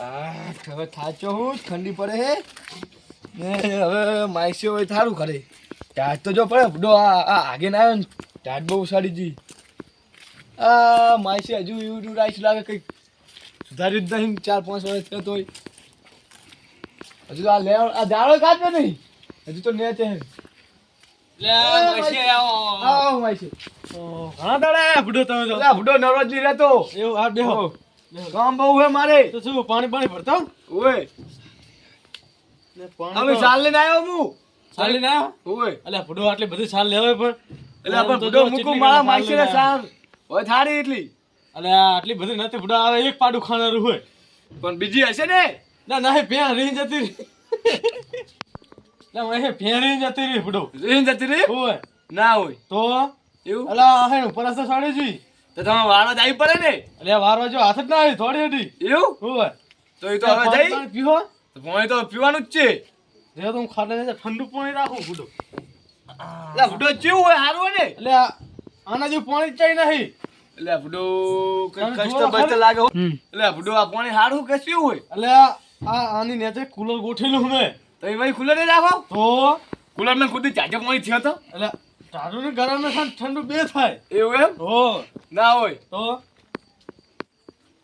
હવે થાચો હું ઠંડી પડે હે ને હવે માઈસે હોય થારું કરે ટાટ તો જો પડે બડો આ આગે ના આવ્યો ને ટાટ બહુ સાડી જી માઈસે હજુ એવું રાઈસ લાગે કંઈક સુધારી જ નહીં 4-5 વર્ષ થયો તોય હજુ તો આ દાડો કાઢ્યો નહીં હજુ તો નેચે હે માઈસે ઘણા દાડા બુડો તમે તો બુડો નવરોજ નહીં રહેતો એવું આ બેહો કામ બહુ હે મારે તો શું પાણી ભરતો ઓય ને પાણી હવે સાલ લઈને આવ્યો હું સાલ લઈને આવ્યો ઓય અલ્યા બુડો આટલી બધી સાલ લેવાય પણ એટલે આપણે બુડો મૂકું મારા માઈસે ને સાલ હોય થારી એટલી અલ્યા આટલી બધી નથી બુડો આવે એક પાડું ખાનારું હોય પણ બીજી હશે ને ના ભેં રહી જતી રહી ના મને ભેં રહી જતી રહી બુડો રેન જતી રે હોય ના હોય તો એવું અલ્યા હે ઉપર તો સાડી જી તો તમે વાળા જ આવી પડે ને અલ્યા વારવા જો હાથ જ ના આવી થોડી હતી એવું હોય તો એ તો હવે જઈ પીવો તો પાણી તો પીવાનું જ છે જે તો હું ખાટલે ઠંડુ પાણી રાખું બુડો એટલે બુડો ચેવું હોય સારું હોય ને એટલે આના જેવું પાણી જ ચાઈ નહીં એટલે બુડો તમે કષ્ટ જોવો બસ્ત ખરી? લાગે હો. એટલે બુડો આ પાણી સારું કે શું હોય એટલે આની નેચે કુલર ગોઠેલું મેં તો એ ભાઈ ખુલ્લે નહીં રાખો તો કુલર ને ખુદ ચાચો પાણી થયો તો એટલે તારું ને ગરમ ને ઠંડુ બે થાય એવું એમ હો ના હોય તો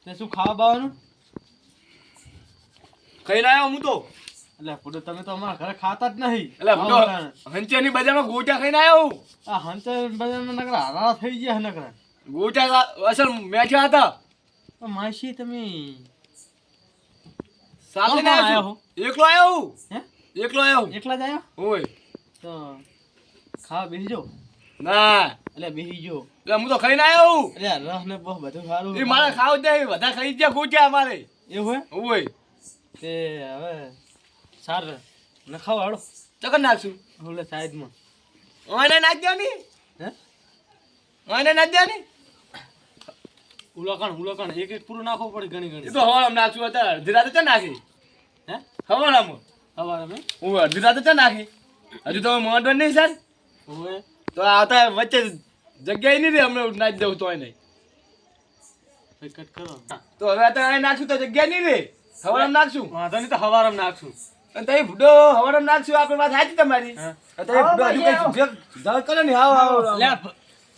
તે શું ખાવા બાવાનું ખાઈને આવ્યો હું તો એટલે પુડો તમે તો અમારા ઘરે ખાતા જ નહીં એટલે બુડો હંચેની બજારમાં ગોટા ખાઈને આવ્યો હું આ હંચે બજારમાં નકરા હારા થઈ ગયા નકરા ગોટા અસલ મેઠા હતા માસી તમે સાથે કોણ આવ્યો આયો? છું. એકલો આવ્યો હું હે એકલો આવ્યો હું. એકલા જ આવ્યા હોય તો ખાવા બેસી જાઓ ના એટલે બેસી જાઓ એટલે હું તો ખાઈને આવ્યો હું એટલે રસ ને બહુ બધું સારું એ મારે ખાવ દે બધા ખાઈ ગયા ગોટા મારે એવું હે હોય તે હવે સાર ને ખાવ હાડો ચકન નાખશું ઓલે સાઈડમાં ઓને નાખ દો ની હે ઓને નાખ દો ની ઉલાકાણ એક પૂરું નાખવું પડે ઘણી એ ઘણી તો હવાળામાં નાખશું અત્યારે અડધી રાતે ચા નાખી હે હવાળામાં સવારે મેં હું અડધી રાતે ચા નાખી હજુ તો મોડો નહીં સર હવે તો આવતા વચ્ચે જગ્યાએ નહીં રે હમણાં નાખી દઉં તોય નહીં કટ કરો તો હવે અત્યારે અહીં નાખશું તો જગ્યા નહીં રે હવાળામાં નાખશું વાંધો નહીં તો હવારમાં નાખશું અને તઈ ભૂડો હવાળામાં નાખશું આપણે વાત સાચી તમારી હા. તઈ ભૂડો હજુ કઈ જળ કરે ને આવો આવો લે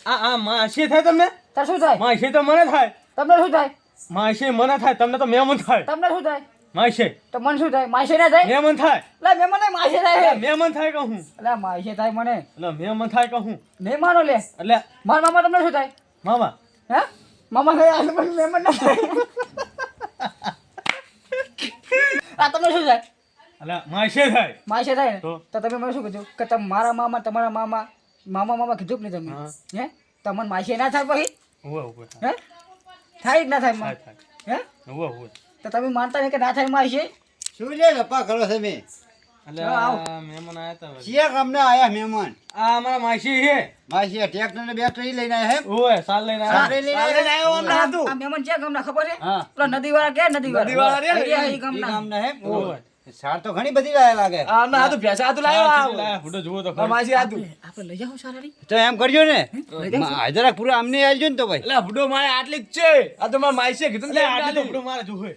આ માસી થાય તમને તાર શું થાય માસી તો મને થાય તમને શું થાય માસી મને થાય તમને તો મહેમાન થાય તમને શું થાય માસી તો મને શું થાય માસે ના થાય મહેમાન થાય એટલે મહેમાન નહીં માસે થાય એટલે મહેમાન થાય કહું એટલે માસે થાય મને એટલે મહેમાન થાય કહું મહેમાનો લે એટલે મારા મામા તમને શું થાય મામા હે મામા થાય આ મને મહેમાન ના થાય આ તમને શું થાય એટલે માસી થાય માસે થાય ને તો? તો તમે મને શું કીધું કે તમે મારા મામા તમારા મામા કીધું કે નહીં હા. તમે હે તમને માસે ના થાય પછી ઉવે હે થાય જ ના થાય થાય થાય હે ઉવે તો તમે માનતા નહીં કે ના થાય માસે શું લે લપા કરો તમે એટલે આવો. મહેમાન આયા તા ચિયા ગામના આયા મહેમાન આ અમારા માસી છે માસી ટ્રેક્ટર ને બેટરી લઈને આયા હે ઉવે સાલ લઈને આવ્યા. સારે લઈને સાલે આયા આવ્યો હમણાં હતું આ મહેમાન છે ગામના ખબર છે હા પેલા નદીવાળા કે નદીવાળા નદીવાળા રે ને, એ ઈ ગામના ગામના હે ઉવે સાર તો ઘણી બધી લાયા લાગે આ ના હતું ભેંસા હતું લાવ્યો આ લાયા, ફોટો જુઓ તો આ ખરી. માસી હતું આપણે લઈ જાઓ સારાડી તો એમ કરજો ને જરાક પૂરા આમને આવજો ને તો ભાઈ એટલે ભૂડો મારે આટલી જ છે આ તો મારા માસીએ કીધું એટલે ને આજે તો આટલી. ફોટો મારે જુએ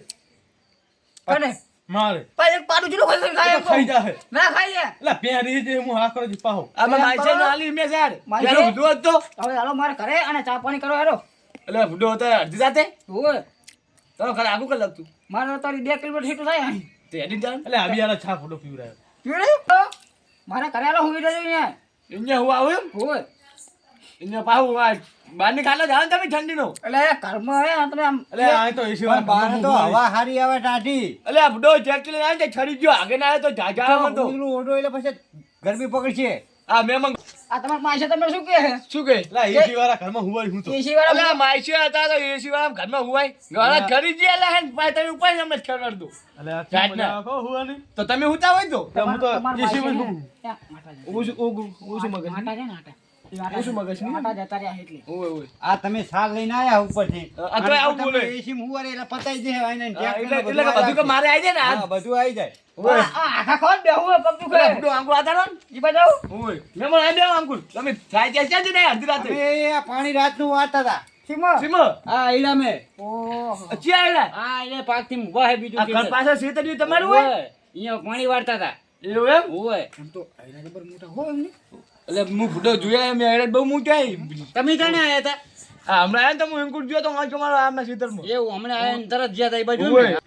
કને મારે ભાઈ એક પાડું જીલો ખાઈ ખાય એમ ખાઈ કહું. જાહે ના ખાઈ લે એટલે પેરી જે હું હાકરો જી પાહો આ મારા માસીએ નો આલી મેં સાર માસી? પેલો ભૂડો હતો હવે હાલો મારે ઘરે અને ચા પાણી કરો હેરો એટલે ભૂડો હતો અડધી રાતે ઓય તો ખરે આગું કર લાગતું મારે તારી 2 કિલોમીટર સીટું થાય અહીં તે એડી જાણ એટલે આવી આલા છા ફોટો પીવરાયો પીડે મારે ઘરે હાલો હુઈ જજો અહીંયા અહીંયા હું આવું એમ ઓય અહીંયા પાહું આ બહારની ખાલે જાવ ને તમે ઠંડીનો એટલે એ ઘરમાં હે તમે આમ એટલે આ તો એસી પણ બહાર તો હવા હારી આવે ટાઢી એટલે આ ભૂડો ટ્રેક્ટર લઈને આવે ને છડી ગયો આગળ ના આવે તો જાજા આવે તો ઉજળું ઓઢો એટલે પછી ગરમી પકડશે આ મેમન આ તમારા માસે તમે શું કહે શું કહે એટલે એસી વાળા ઘરમાં હુવાય હું તો એસી વાળા અલા માસી હતા તો એસી વાળા ઘરમાં હુવાય ઘરે ખરી ગયા લા હે પાય તમે ઉપાય અમને ખબર દો એટલે આ જાત કેમ ના. બધા આખો હુવાની તો તમે હુતા હોય તો તો હું તો તમારા એસી માં માસે હું ને, ત્યાં આટા જાય. ઓછું ઓછું મગજ આટા છે ને આટા એ આટા ઓછું મગજ નહીં. આટા જતા રહ્યા એટલે ઓય ઓય આ તમે સાર લઈને આયા ઉપરથી આ તો આવું બોલે. એસી માં હુવારે એટલે પતાઈ દે એને એટલે એટલે કે બધું કે મારે આવી જાય ને હા આ બધું આવી જાય ઓય આ આખા ખોલ બેહું હોય પગ દુખે એટલે ભૂડો આંગુલ આધારો ને ઈ બાજુ ઓય મેમન આવી દેવા આંગુલ તમે થાય ત્યાં ક્યાં જઈને અડધી રાતે અમે આ પાણી રાતનું વાળતા હતા સીમો સીમો આ આયડા મે ઓહો ચિયા આયલા આ એને પાકથી ઊભા હે બીજું આ ઘર પાસે શેતરી તમારું હોય અહીંયા પાણી વાળતા હતા એવું એમ ઓય આમ તો આયલા જબર મોટા હોય એમને એટલે હું ફૂટો જોયા મેં આયલા બહુ મોટા તમે કણે આયા હતા આ હમણાં આયા ને તો હું એમ ગયો તો આ તમારો આમના ખેતરમાં એવું હમણાં આયા ને તરત જ્યાં તા એ બાજુ ઓય. ને.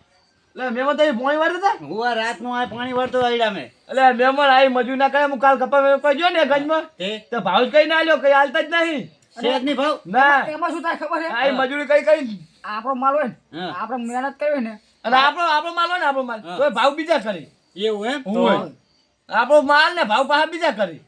એટલે મેમન તો પોણી વાળતા હતા હુવા રાતનું આ પાણી વાળતો આયડા મે એટલે મેમન આઈ મજૂર ના કરે હું કાલ કપા વેપાર ગયો ને ગંજમાં તે તો ભાવ જ કઈ ના આલ્યો કઈ હાલતા જ નહીં શેત ની ભાવ ના એમાં શું થાય ખબર છે આઈ મજૂરી કઈ કઈ આપણો માલ હોય ને હા. આપણે મહેનત કરી હોય ને અને આપણો માલ હોય ને આપણો માલ હા. તો ભાવ બીજા કરે એવું એમ ઓય. આપણો માલ ને ભાવ પાછા બીજા કરે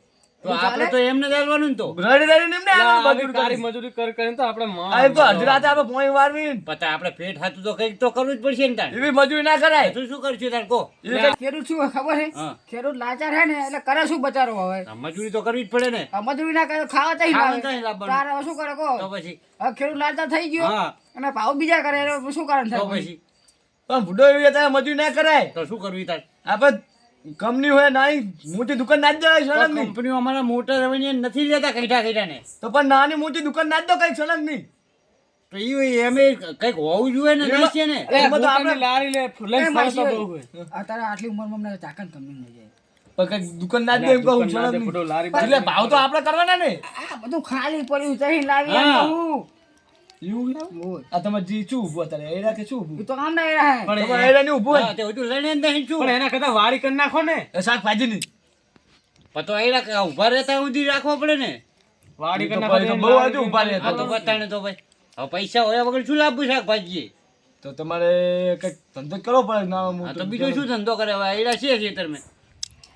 તો આપણે તો એમને ચાલવાનું ને તો રડી રડી એમને આલો મજૂરી કારી કરી મજૂરી કરીને તો આપણે આ તો અડધી રાતે આપણે પોણી વારવી ને પતા આપણે પેટ હાથું તો કઈક તો કરવું જ પડશે ને તાર એવી મજૂરી ના કરાય તું શું કરશું તાર કો એવી કઈ- ખેડૂત શું હોય ખબર છે હા. ખેડૂત લાચાર છે ને એટલે કરે શું બચારો હવે આ મજૂરી તો કરવી જ પડે ને આ મજૂરી ના કરે તો ખાવા ચાહી ખાવા લાવે. ચાહી લાવવાનું. તારે હવે શું કરે કહો તો પછી હવે ખેડૂત લાચાર થઈ ગયો હા અને ભાવ બીજા કરે એટલે શું કારણ તો થાય પછી પણ ભૂડો એવી અત્યારે મજૂરી ના કરાય તો શું કરવું તાર આપણે કંપની હોય નાની મોટી દુકાન ના જ જવાય સળંગ નહીં કંપનીઓ અમારા મોટા રવણીએ નથી લેતા કઈઠા ને તો પણ નાની મોટી દુકાન ના જ દો કઈ સળંગ નહીં તો ઈ એમે કઈક હોવું જોઈએ ને નહીં છે ને એમાં તો આપણે લારી લે લઈને ફરતા બહુ હોય અત્યારે આટલી ઉંમરમાં અમને ચાકન કંપની મળી જાય પણ કઈ દુકાન ના જ દે એમ કહું સળંગ નહીં. ફોટો લારી એટલે ભાવ તો આપણે કરવાના ને આ બધું ખાલી પડ્યું ચહી લાવી એમ હા. કહું. એવું છે? ઓય. આ તમારે જી શું ઊભું અત્યારે એરા કે શું ઊભું એ તો આમ ના રહ્યા હે. તમારે એરા નહીં ઊભું હોય હા, તે હજુ લઈને જ નહીં શું પણ એના કરતા વાડી કરી નાખો ને એ શાકભાજી ની પતો આયલા ઉભા રહેતા સુધી રાખવો પડે ને વાડી કરી તો નાખો પછી તો તો બહુ હજુ ઊભા રહે આ તો બતાણે તો ભાઈ હવે પૈસા હોય વગર શું લાવવું શાકભાજી તો તમારે કઈક ધંધો કરવો પડે ના હા તો બીજો શું ધંધો કરે હવે આયલા છે ખેતર મેં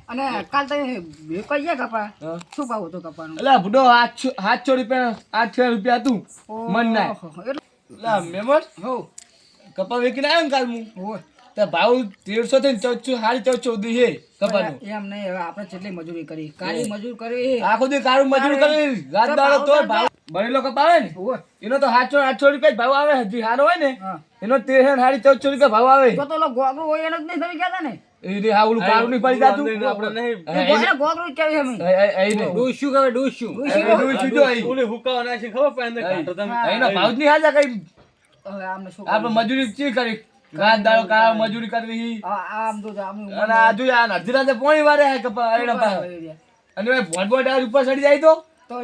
અને કાલ તમે વેપાઈ ગયા કપા હા. શું ભાવ હતો કપાનો એટલે આ ભૂડો 800 રૂપિયા 800 રૂપિયા હતું મન ના ઓહો, એટલે એટલે મેમર હો કપા વેચીને આવ્યો ને કાલ હું હોય. તો ભાવ 1300 થી 1400 1400 છે કપાનો એમ નહીં હવે આપણે કેટલી મજૂરી કરી કાળી મજૂર કરી આખો દી કારું મજૂરી કરી રાત દાડો તો ભાવ ભરેલો કપા આવે ને હોય. એનો તો 700 રૂપિયા જ ભાવ આવે હજી સારો હોય ને હા. એનો 1300 રૂપિયા ભાવ આવે તો તો ગોગરું હોય એનો જ નહીં તમે કહેતા ને એ રે હાવલું કારું નહીં પડી જાતું આપણે નહીં એને ગોગરું જ કહેવાય અમે અહીં નહીં ડોસ્યું કહેવાય ડોસ્યું ઓલી હુકાવા નાખી ખબર પડે અંદર કાઢો તમે હા. એનો ભાવ જ નહીં હાજા કઈ હવે આમને શું આપણે મજૂરી ચી કરી રાત દાડો કા મજૂરી કરવી આમ તો આમ અને આ જો આ અડધી રાતે પોણી વારે હે કપા એના પાસે અને એ ભોટ આ ઉપર ચડી જાય તો તો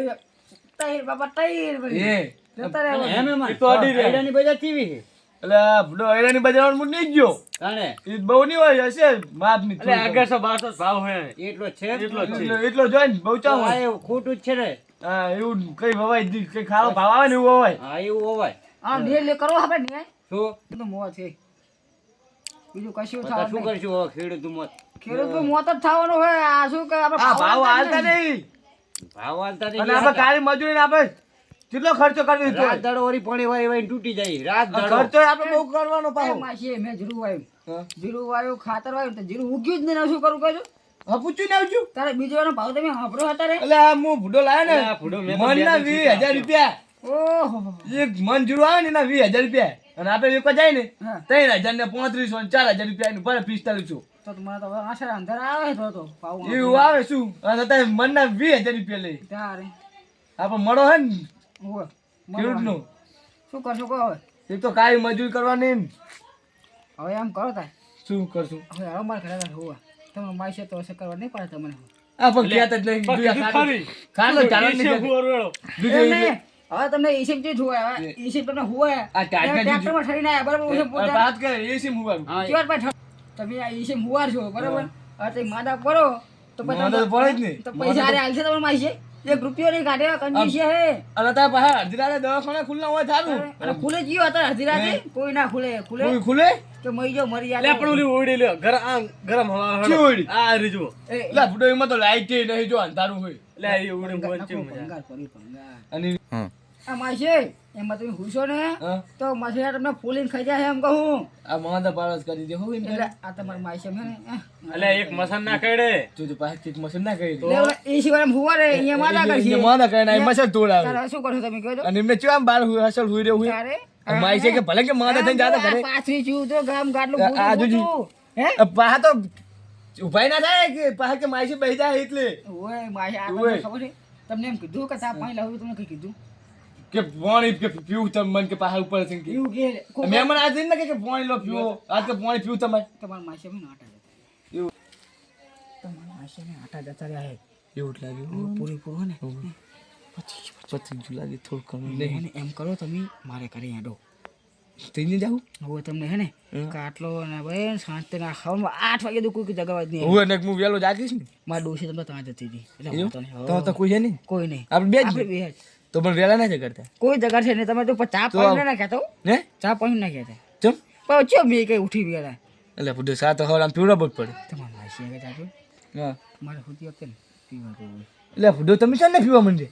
તૈર બાપા તૈર બધી. એ જતા રહેવાનું. એમ એમ એ તો અડી રહે. આયડાની બજાર કેવી છે એટલે આ ભૂડો એરાની બજારમાં હું નહીં જ ગયો કાણે એ બહુ નહીં હોય હશે માપ ની એટલે 1100 1200 ભાવ હોય એટલો જ છે એટલો જ છે. એટલો જોઈ ને બહુ ચા તો આ હોય એવું ખોટું જ છે ને હા એવું કઈ વવાય જ કઈ ખાવા ભાવ આવે ને એવું વવાય હા એવું હોવાય આમ ન્યાય લે કરવો આપણે ન્યાય શું એ તો મોત છે બીજું કશું પતા થવાનું શું નહીં. કરશું હવે ખેડૂત મોત ખેડૂત તો મોત જ થવાનું હોય આ શું કે આપણે આ ભાવ હાલતા હાલતા જ નહીં. નહીં ભાવ હાલતા અને આપણે કાળી મજૂરી ને આપણે કેટલો ખર્ચો કરવી તો રાત દાડો વળી પાણી વાળી વાળી તૂટી જાય રાત દાડો ખર્ચો આપણે બહુ કરવાનો એ પાછો માસી મેં જીરું વાવ્યું હા. જીરું વાવ્યું ખાતર વાવ્યું તો જીરું ઉગ્યું જ નહીં ને શું કરું કહેજો હા પૂછ્યું ને આવજો તારે બીજો એનો ભાવ તમે સાંભળ્યો હતા રે એટલે આ હું ભૂડો લાવ્યો એટલે આ ભૂંડો ને મેં તો મન ના બે દિવસથી 20,000 રૂપિયા ઓહો એક મન જીરું આવે ને એના 20,000 રૂપિયા અને આપણે વેચવા જાય ને હા 3,000 ને 3500 ને 4,000 રૂપિયા એનું ભરે 4500 તો તમારે તો હવે આશા અંધાર આવે તો ભાવ એવું આવે શું અને અત્યારે મનના 20,000 રૂપિયા લઈ તારે આપણે મળો હે ને ઓહો ખેડૂતનો શું કરશો કહો હવે એક તો કાળી મજૂરી કરવાની ને હવે એમ કરો તાર શું કરશું હવે હવે મારે ઘરે હોવા તમે માસી તો અસર કરવા નહીં પડે તમને આ પણ કહેતા જ નહીં પણ જોયા કીધું ખરી. ખાલી ચાલો ઈ નહીં છે કહેતા. હુવારો. બીજું એમ એ નહીં. હવે તમને ઈસીમ થી જોવા હવે ઈસીમ તમને હોવા આ ટાઈટના ટ્રેક્ટરમાં ઠરીને આવ્યા બરાબર છે. ઈસીમ પોતા વાત કરે એ શી મુવાનું હા ચિયોર પર તમે આ ઈસીમ હુવાર છો બરાબર હવે તમે માદા પડો તો પછી માદા તો પડે જ નહીં. તો પૈસા આરે હાલશે તમારે માસી 1 રૂપિયો નહીં કાઢે કંજૂસી હે અને તાર પાસે અડધી રાતે દવાખાના ખુલ્લા હોય સારું અને ખુલે જીઓ હતા અડધી રાતે કોઈ ના ખુલે ખુલે કોઈ ખુલે કે મરી જાઓ મરી લે પણ ઓલી ઓળી લ્યો. ગરમ હવા હળો. ચી ઓળી? આ રહી જુઓ. એટલે ફૂટો એમાં તો લાઈટ નહીં જો અંધારું હોય લે એ ઓળી મોજ છે મજા. ભંગાર પડી ભંગાર અને આ માસી એમાં તમે હુશો ને હા, તો માસી તમને ફૂલીને ખાઈ જાય એમ કહું આ માદા પારસ કરી દે હોય એટલે ને આ તમારી માસી છે ને અલે એક મસાન ના કઈડે. તું તો પાસે ઠીક મશીન ના કરી એટલે ઓલા એ સિવાય હુવા રે અહીંયા માદા કરશે માદા કરીને આ મશીન તોડાવે તારે શું કરશો તમે કહો તો અને એમને ચેવા બાર હોય અસલ હોય રહ્યો હોય તારે માઈ છે કે ભલે કે માદા થઈને જાતા કરે પાછરી ચૂ તો ગામ ગાટલું આ જોજી. હે પાહા તો ઉભાઈ ના થાય કે પાહા કે માઈ છે બેહી જાય એટલે ઓય માસી આ ઓય. તમને ખબર છે તમને એમ કીધું કે તાપ પાણી લાવ્યું તમને કઈ કીધું કે પાણી પીવું તમે મને કે પાછા ઉપર છે કે એવું કે મહેમાન આજે ને કે પાણી લો પીવો આજ કે પાણી પીવું તમારે તમારા માસી મને આટા જતા એવું તમારા માસી ને આટા જતા રહ્યા હે. એવું જ લાગ્યું પૂરેપૂરો ને પછી લાગે થોડું કમી એટલે નહીં હે ને એમ કરો તમે મારે કરી હેડો થઈને જાઉં હવે તમને હે ને કાટલો ને ભાઈ શાંતિ ના ખાવામાં 8 વાગે તો કોઈ જગાવા જ નહીં હું અને હું વેલો જાગીશ ને મારા ડોશી તમને ત્યાં જતી હતી એટલે એવું? વાંધો નહીં. તો કોઈ છે નહીં કોઈ નહીં આપણે બે જ આપણે છીએ. બે જ. તો પણ વેલા ના કરતા કોઈ જગા છે ને તમે તો ચા તો પાણી ના કહેતો હે ચા પાણી ના કહેતા ચમ પણ ચો બે કઈ ઉઠી ગયા એટલે બધું સાત હવાર આમ પીવડા બહુ જ પડે તમારા માસી કે જાજો હા મારે સુધી વખતે ને પીવા જેવું એટલે બધું તમે છે ને પીવા માંડે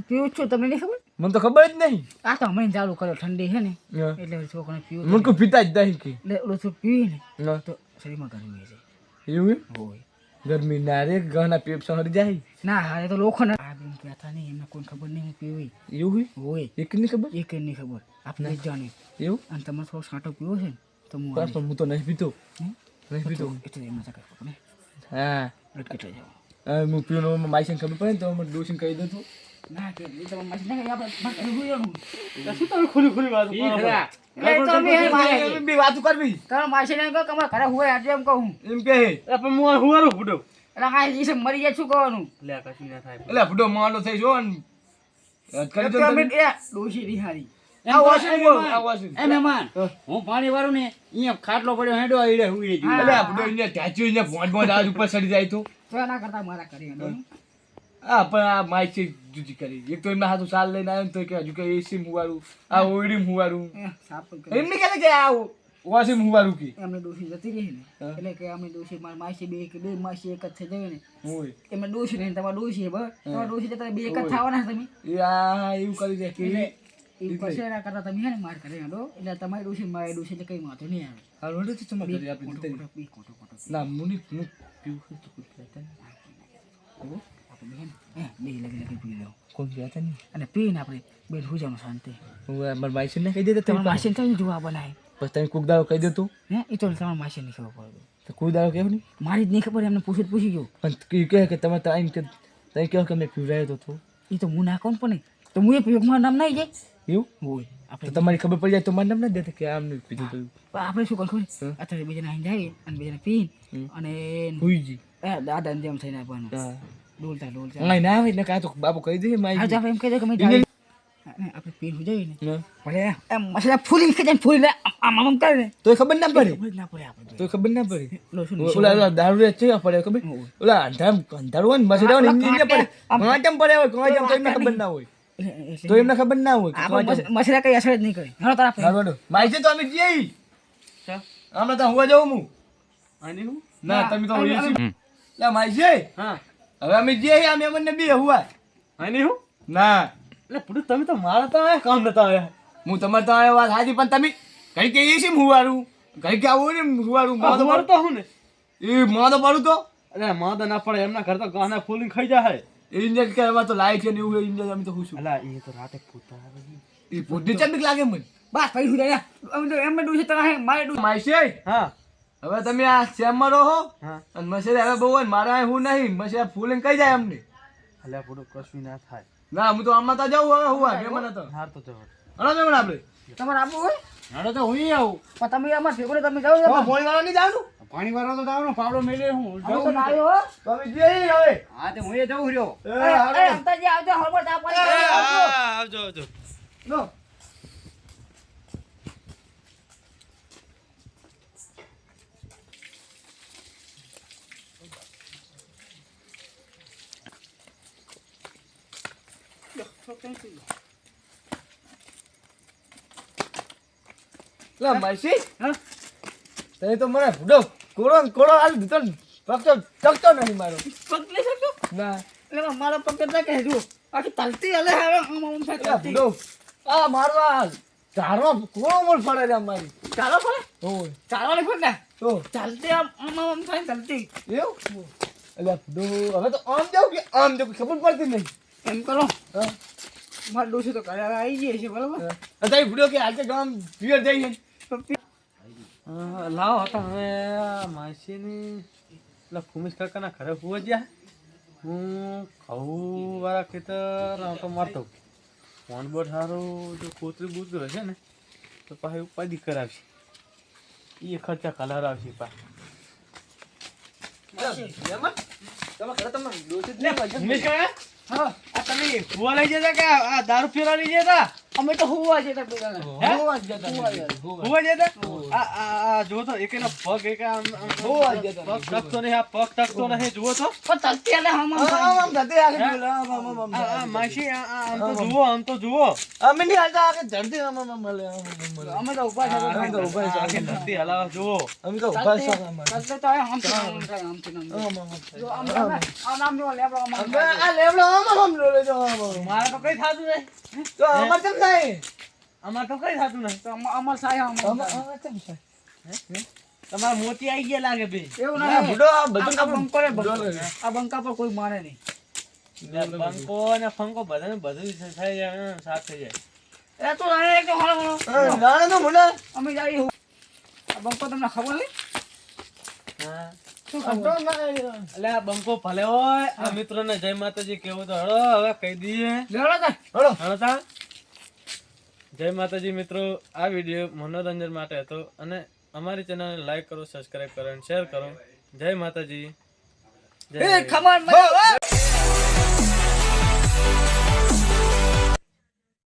પીવું જ છું તમને નહીં ખબર મને તો ખબર જ નહીં આ તો હમણાં ચાલુ કર્યો ઠંડી છે ને હા. એટલે છોકરાને પીવું મને કોઈ પીતા જ નહીં કે એટલે ઓલું થોડું પીવી ને હા. તો શરીરમાં ગરમી છે એવું એમ? હોય ગરમી ના રે ઘણા પેપ સહરી જાય ના હારે તો લોકો ને આ બેન કહેતા નહીં એમને કોઈ ખબર નહીં હું પીવી એવું હોય એક નહીં ખબર એ કઈ નહીં ખબર આપણે જ જાણે એવું અને તમારે થોડો છાંટો પીવો છે ને તો હું બસ પણ હું તો નહીં પીતો હમ? નહીં પીતો એટલે એમાં તકલીફ ખબર ને હા કેટલે જાઓ હું પીવાનું માઈસન ખબર પડે ને તો મને ડોસીને કહી દઉં તું ના કે એ તમારે માસી ના આપણે બાકી હોઈવાનું શું તમે ખુલી ખુલી વાત કરો છો? એટલે તો અમે હે મારે બી વાતું કરવી તમારા માસી ને કહો કે અમારા ઘરે હોય એટલે એમ કહું એમ કે એટલે પણ હું હુવારું ફૂટો એટલે આ દિવસે મરી જાય શું કરવાનું લે કશું ના થાય એટલે ફૂટો માનો થઈ જો ને કરી દો અમે તમે. એ ડોશી નિહારી આ વાસી બોલ આ વાસી એ મહેમાન હું પાણી વાળું ને અહીંયા ખાટલો પડ્યો હેડો આવીડે હું એ એટલે આ ફૂટો અહીંયા ટેચ્યુ અહીંયા ભોંડ ભોંડ આજ ઉપર ચડી જાય તો તો એના કરતા મારા કરી હેડો. હા પણ આ માઈક છે જુજી કરી એક તો એમના હાથું સાલ લઈને આવ્યો ને તો કે હજુ કે એસી મુવારું આ ઓઈડી મુવારું એ સાપ પણ કરી. એમ નહીં કહેતા કે આ વાસી મુવારું કે એમને ડોશી જતી રહી ને હા. એટલે કે અમે ડોશી મારી માસી બે માસી એક જ થઈ જાય ને હોય એમને ડોશી ને તમારા ડોશી બરાબર તમારા ડોશી જતા બે એક જ થવાના છે તમે એ આ એવું કરી દે કે એટલે એ પછી એના કરતા તમે હે ને માર કરી હેડો એટલે તમારી ડોશી મારી ડોશી એટલે કઈ વાંધો નહીં આવે હાલ વડે તો ચમક કરી ખોટો આપણે ખોટો બી ખોટો ખોટો ના મુની હું પીવું હોય તો કોઈ કહેતા નહીં. આપણે બે ને બે લગી પી લો કોઈ કહેતા નહીં અને પીને આપણે બે હોઈ જવાનું શાંતિ હું મારા માઈસને કહી દેતો તમારા તમે માસી ને જોવા બનાય પછી તમે કોક દાડો કહી દેતો હે એ તો તમારા માસી ને ખબર પડે તો કોઈ દાડો કેવું નહીં મારી જ નહીં ખબર એમને પૂછી ગયો પણ એ કહે કે તમે તાઈને કે તમે કહો કે મેં પીવડાયો તો એ તો હું નાખો પણ નહીં તો હું એ પ્રયોગમાં નામ નહીં જાય એવું હોય તો આપણે તમારી ખબર પડી જાય તો મારે નામ નથી દેતા કે આમ નહીં પીધું તો પણ આપણે શું કરવું ખબર અત્યારે બીજાને અહીં જાય અને બીજાને પી અને હુઈજી દાદા ને જેમ થઈને આપવાનું હા ડોલતા અહીં ના આવે ને કાં તો બાપુ કહી દે માઈ હા તો આપણે એમ કહી દે કે મેં જાય આપણે પી જઈએ ને હા. ભલે એમ મસાલા ફૂલી ખેંચે ફૂલી આમ આમ કરે ને તોય ખબર ના પડે ખબર જ ના પડે આપણે તોય ખબર ના પડે લોસું ઓલા દારૂ રે છે પડે ખબર ઓલા અંધારું હોય ને મસેડા હોય ને એમને પડે કાંચમ પડે હોય કાંચમ તો એમને ખબર ના હોય તો એમને ખબર ના હોય કે કાંચમ. મસાલા કઈ અસર જ નહીં કરે હાલો તારા હારું હાલો. માઈ છે તો અમે જઈએ હમણાં તો હુવા જાઉં હું આની હું ના તમે તો હોઈએ છીએ લે માઈ છે હા હવે અમે જઈએ અમે મને બે હુવા આની હું ના એટલે પૂરું તમે તો મારા તો આયા કામ નતા આવ્યા હું તમારે તો આ વાત હાજી પણ તમે કઈ કે એ છે હુવારું કઈ કે આવું ને હુવારું માં તો હુવારું તો હું ને એ માં તો પડું તો અરે માદા ના પડે એમના ઘર તો ગાના ફૂલિંગ ખાઈ જાય ઇન્જન કે એમાં તો લાઈટ છે ને એવું ઇન્જન અમે તો ખુશું અલા એ તો રાતે પૂતા આવે છે. એ પોતે ચંદક લાગે મને બસ પૈસા સુધી અમે તો એમ ડૂસે તને મારે ડૂસે માઈ છે હા હવે તમે આ શેમમાં રહો હા અને મસેરે હવે બહુ હોય ને મારે અહીં હું નહીં મસેરે ફૂલિંગ કઈ જાય અમને અલ્યા પૂરું કશું ના થાય ના હું તો આમાં તો જાઉં હવે હુવા કે મને તો હાર તો જવા હલો મેમણ આપણે તમારે આપવું હોય હાડો તો હું આવું પણ તમે અમારે ભેગો તમે જાઓ છો પોણી વાળા નહીં જાવનું પાણી વાળો તો દાવનો પાવડો મેલે હું હવે તો ના આવ્યો હો તો અમે જઈએ હવે હા તે હું એ જવું રહ્યો એ હાલો. અંતાજી આવજો હળવળ ચા પાણી આવજો આવજો લો. લા માસી હા તે તો મને ભૂડો કોળો ને કોળો આલી દીધો ને પગતો ટકતો નહીં મારો પગ લઈ શકતો ના એટલે મારો પગ કેટલા કહેજો આખી તલતી હલે હવે આમ થાય લા તલતી ભૂડો આ મારો આ ધારો કોળો મોર પડે છે અમારી ચાલો પડે ઓય ચાલો નહીં પડે તો ચાલતી આમ થાય તલતી એવું એટલે ભૂડો હવે તો આમ જાવ કે આમ જાવ ખબર પડતી નહીં એમ કરો હા મારા ડોસી તો ઘરે આવી જઈએ છે બરાબર અત્યારે ભૂડો કે આજે ગામ પિયર જઈએ લાવો હતા હવે માસીની એટલે ફુમીશ કાકાના ઘરે હોવા ગયા હું ઘઉં વાળા ખેતર આમ તો મારતો ફોન બોર્ડ સારું જો કોતરી બોતરી હશે ને તો પાછી ઉપાધિ કરાવશે એ ખર્ચા કલર આવશે પા ઉમેશ કાકા, હા આ તમે ફુવા લઈ જતા કે આ દારૂ પીવા લઈ જતા અમે તો હુવા જતા પેલા હોવા જ જતા ફુવા જતા આ જો તો એકેનો પગ એક આમ હોવા જ જતા પગ ટકતો નહીં, આ પગ ટકતો નહીં, જુઓ તો પણ તત્યાલે આમ થતી આગળ બોલો, આમ આ માસી આમ તો જુઓ અમે નહીં હાલતા આગળ જડતી આમ મળે મળે અમે તો ઉભા છે અમે તો ઊભા છે. આખી ધરતી હલાવા જુઓ અમે તો ઊભા છે આમ તત્યા તો આમ જો આમ આમ જો લેબડો આમ આ લેવડો આમ લો લેજો આમ મારે તો કઈ થાતું નહીં, તો અમાર કેમ થાય અમારે તો કઈ થાતું નહીં. તો અમાર સાયા અમાર કેમ થાય તમારા મોતી આવી ગયા લાગે બે એવું ના નહીં બુડો આ બધું આ બંકો રે બુડો બંકો. લે. આ બંકા પર કોઈ મારે નહીં બંકો અને ફંકો બધાને બધું થઈ જાય સાફ થઈ જાય. એ તો રાણે એક તો હાલો હાલો નાણે તો મુના અમે જઈએ હું. આ બંકો તમને ખબર નહીં હા શું આ ખબર તો ના એટલે આ બંકો ભલે હોય આ મિત્રોને જય માતાજી કેવું તો હળો હવે કહી દઈએ. લેવડો તા હળો હળો તા. જય માતાજી મિત્રો, આ વિડીયો મનોરંજન માટે હતો અને અમારી ચેનલને લાઈક કરો, સબસ્ક્રાઇબ કરો અને શેર કરો. જય માતાજી. જય એ ખબર